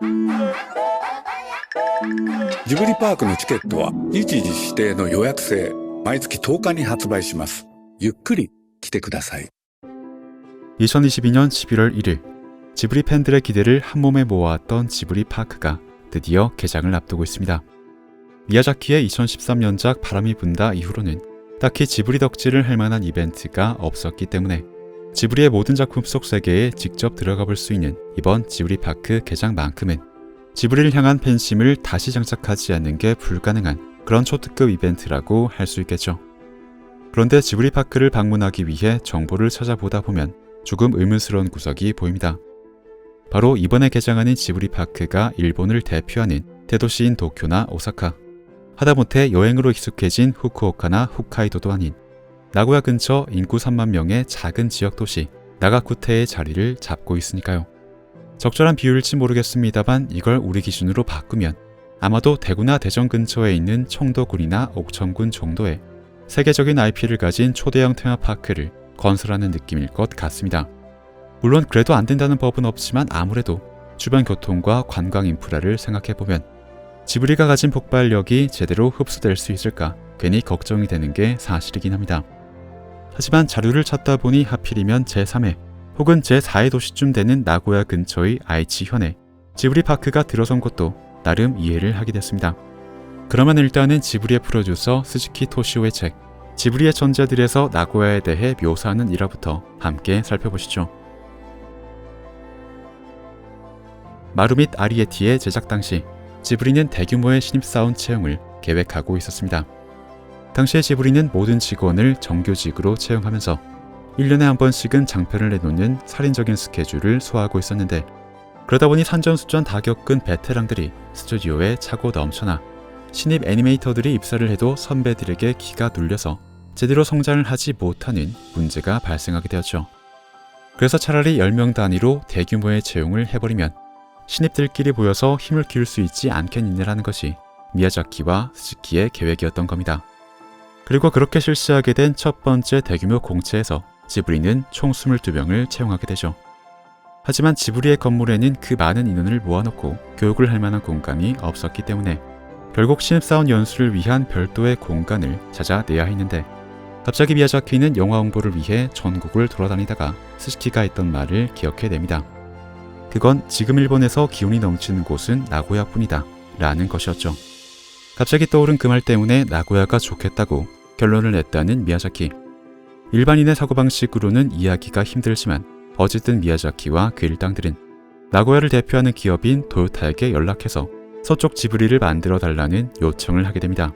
ジブリパークのチケットは日時指定の予約制、毎月10日に発売します。ゆっくり来てください。 2022년 11월 1일 지브리 팬들의 기대를 한몸에 모아왔던 지브리 파크가 드디어 개장을 앞두고 있습니다. 미야자키의 2013년작 바람이 분다 이후로는 딱히 지브리 덕질을 할 만한 이벤트가 없었기 때문에 지브리의 모든 작품 속 세계에 직접 들어가 볼 수 있는 이번 지브리 파크 개장만큼은 지브리를 향한 팬심을 다시 장착하지 않는 게 불가능한 그런 초특급 이벤트라고 할 수 있겠죠. 그런데 지브리 파크를 방문하기 위해 정보를 찾아보다 보면 조금 의문스러운 구석이 보입니다. 바로 이번에 개장하는 지브리 파크가 일본을 대표하는 대도시인 도쿄나 오사카, 하다못해 여행으로 익숙해진 후쿠오카나 홋카이도도 아닌 나고야 근처 인구 3만 명의 작은 지역 도시 나가쿠테의 자리를 잡고 있으니까요. 적절한 비율일지 모르겠습니다만 이걸 우리 기준으로 바꾸면 아마도 대구나 대전 근처에 있는 청도군이나 옥천군 정도의 세계적인 IP를 가진 초대형 테마파크를 건설하는 느낌일 것 같습니다. 물론 그래도 안 된다는 법은 없지만 아무래도 주변 교통과 관광 인프라를 생각해보면 지브리가 가진 폭발력이 제대로 흡수될 수 있을까 괜히 걱정이 되는 게 사실이긴 합니다. 하지만 자료를 찾다 보니 하필이면 제3회 혹은 제4회 도시쯤 되는 나고야 근처의 아이치현에 지브리 파크가 들어선 것도 나름 이해를 하게 됐습니다. 그러면 일단은 지브리의 프로듀서 스즈키 토시오의 책 지브리의 천재들에서 나고야에 대해 묘사하는 일화부터 함께 살펴보시죠. 마루 및 아리에티의 제작 당시 지브리는 대규모의 신입사원 채용을 계획하고 있었습니다. 당시에 지브리는 모든 직원을 정규직으로 채용하면서 1년에 한 번씩은 장편을 내놓는 살인적인 스케줄을 소화하고 있었는데 그러다 보니 산전수전 다 겪은 베테랑들이 스튜디오에 차고 넘쳐나 신입 애니메이터들이 입사를 해도 선배들에게 기가 눌려서 제대로 성장을 하지 못하는 문제가 발생하게 되었죠. 그래서 차라리 10명 단위로 대규모의 채용을 해버리면 신입들끼리 모여서 힘을 키울 수 있지 않겠느냐라는 것이 미야자키와 스즈키의 계획이었던 겁니다. 그리고 그렇게 실시하게 된 첫 번째 대규모 공채에서 지브리는 총 22명을 채용하게 되죠. 하지만 지브리의 건물에는 그 많은 인원을 모아놓고 교육을 할 만한 공간이 없었기 때문에 결국 신입사원 연수를 위한 별도의 공간을 찾아내야 했는데 갑자기 미야자키는 영화 홍보를 위해 전국을 돌아다니다가 스즈키가 했던 말을 기억해냅니다. 그건 지금 일본에서 기운이 넘치는 곳은 나고야뿐이다 라는 것이었죠. 갑자기 떠오른 그 말 때문에 나고야가 좋겠다고 결론을 냈다는 미야자키. 일반인의 사고방식으로는 이해하기가 힘들지만 어쨌든 미야자키와 그 일당들은 나고야를 대표하는 기업인 도요타에게 연락해서 서쪽 지브리를 만들어 달라는 요청을 하게 됩니다.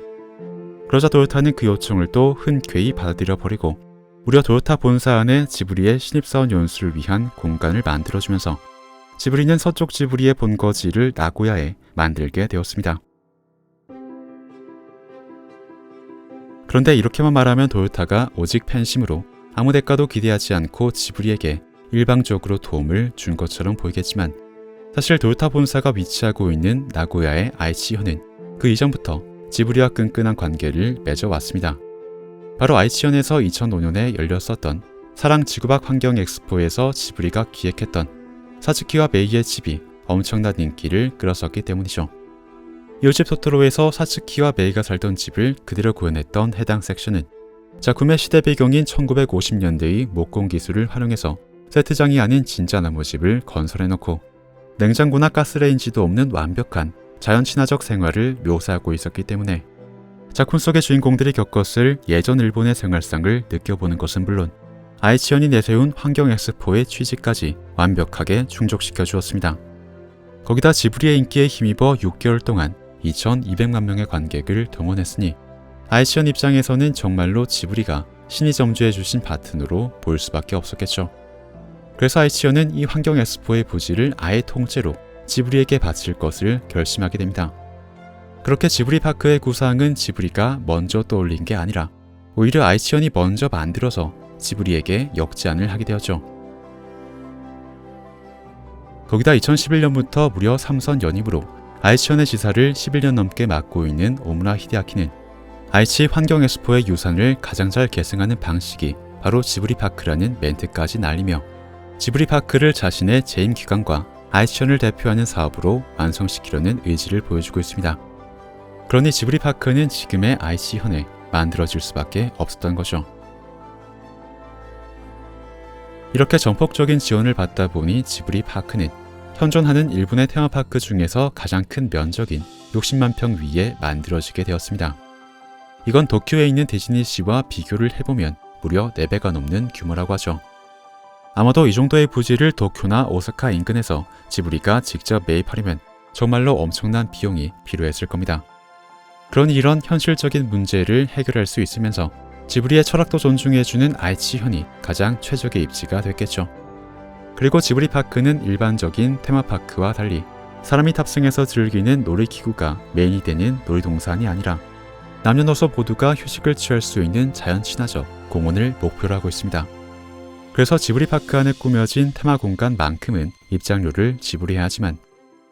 그러자 도요타는 그 요청을 또 흔쾌히 받아들여 버리고 무려 도요타 본사 안에 지브리의 신입사원 연수를 위한 공간을 만들어주면서 지브리는 서쪽 지브리의 본거지를 나고야에 만들게 되었습니다. 그런데 이렇게만 말하면 도요타가 오직 팬심으로 아무 대가도 기대하지 않고 지브리에게 일방적으로 도움을 준 것처럼 보이겠지만 사실 도요타 본사가 위치하고 있는 나고야의 아이치현은 그 이전부터 지브리와 끈끈한 관계를 맺어왔습니다. 바로 아이치현에서 2005년에 열렸었던 사랑 지구박 환경 엑스포에서 지브리가 기획했던 사츠키와 메이의 집이 엄청난 인기를 끌었었기 때문이죠. 이웃집 토토로에서 사츠키와 메이가 살던 집을 그대로 구현했던 해당 섹션은 작품의 시대 배경인 1950년대의 목공 기술을 활용해서 세트장이 아닌 진짜 나무집을 건설해놓고 냉장고나 가스레인지도 없는 완벽한 자연 친화적 생활을 묘사하고 있었기 때문에 작품 속의 주인공들이 겪었을 예전 일본의 생활상을 느껴보는 것은 물론 아이치현이 내세운 환경 엑스포의 취지까지 완벽하게 충족시켜 주었습니다. 거기다 지브리의 인기에 힘입어 6개월 동안 2,200만 명의 관객을 동원했으니 아이치현 입장에서는 정말로 지브리가 신이 점주해주신 바튼으로 볼 수밖에 없었겠죠. 그래서 아이치현은 이 환경 엑스포의 부지를 아예 통째로 지브리에게 바칠 것을 결심하게 됩니다. 그렇게 지브리 파크의 구상은 지브리가 먼저 떠올린 게 아니라 오히려 아이치현이 먼저 만들어서 지브리에게 역제안을 하게 되었죠. 거기다 2011년부터 무려 3선 연임으로 아이치현의 지사를 11년 넘게 맡고 있는 오무라 히데아키는 아이치 환경 엑스포의 유산을 가장 잘 계승하는 방식이 바로 지브리 파크라는 멘트까지 날리며 지브리 파크를 자신의 재임 기관과 아이치현을 대표하는 사업으로 완성시키려는 의지를 보여주고 있습니다. 그러니 지브리 파크는 지금의 아이치현에 만들어질 수밖에 없었던 거죠. 이렇게 전폭적인 지원을 받다 보니 지브리 파크는 현존하는 일본의 테마파크 중에서 가장 큰 면적인 60만 평 위에 만들어지게 되었습니다. 이건 도쿄에 있는 디즈니시와 비교를 해보면 무려 4배가 넘는 규모라고 하죠. 아마도 이 정도의 부지를 도쿄나 오사카 인근에서 지브리가 직접 매입하려면 정말로 엄청난 비용이 필요했을 겁니다. 그러니 이런 현실적인 문제를 해결할 수 있으면서 지브리의 철학도 존중해주는 아이치현이 가장 최적의 입지가 됐겠죠. 그리고 지브리 파크는 일반적인 테마파크와 달리 사람이 탑승해서 즐기는 놀이기구가 메인이 되는 놀이동산이 아니라 남녀노소 모두가 휴식을 취할 수 있는 자연 친화적 공원을 목표로 하고 있습니다. 그래서 지브리 파크 안에 꾸며진 테마 공간만큼은 입장료를 지불해야 하지만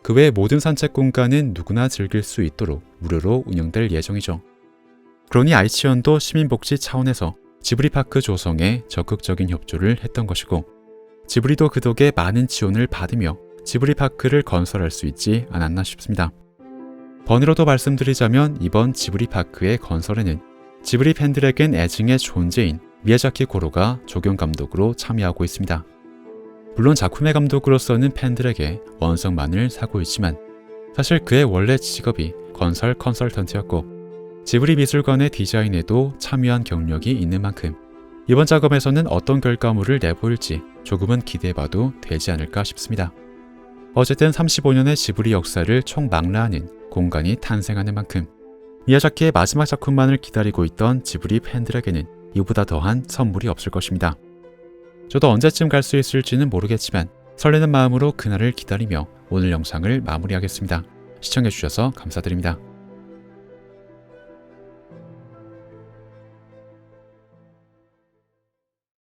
그 외 모든 산책 공간은 누구나 즐길 수 있도록 무료로 운영될 예정이죠. 그러니 아이치현도 시민복지 차원에서 지브리 파크 조성에 적극적인 협조를 했던 것이고 지브리도 그 덕에 많은 지원을 받으며 지브리 파크를 건설할 수 있지 않았나 싶습니다. 번외로도 말씀드리자면 이번 지브리 파크의 건설에는 지브리 팬들에겐 애증의 존재인 미야자키 고로가 조경 감독으로 참여하고 있습니다. 물론 작품의 감독으로서는 팬들에게 원성만을 사고 있지만 사실 그의 원래 직업이 건설 컨설턴트였고 지브리 미술관의 디자인에도 참여한 경력이 있는 만큼 이번 작업에서는 어떤 결과물을 내보일지 조금은 기대해봐도 되지 않을까 싶습니다. 어쨌든 35년의 지브리 역사를 총망라하는 공간이 탄생하는 만큼 미야자키의 마지막 작품만을 기다리고 있던 지브리 팬들에게는 이보다 더한 선물이 없을 것입니다. 저도 언제쯤 갈 수 있을지는 모르겠지만 설레는 마음으로 그날을 기다리며 오늘 영상을 마무리하겠습니다. 시청해주셔서 감사드립니다.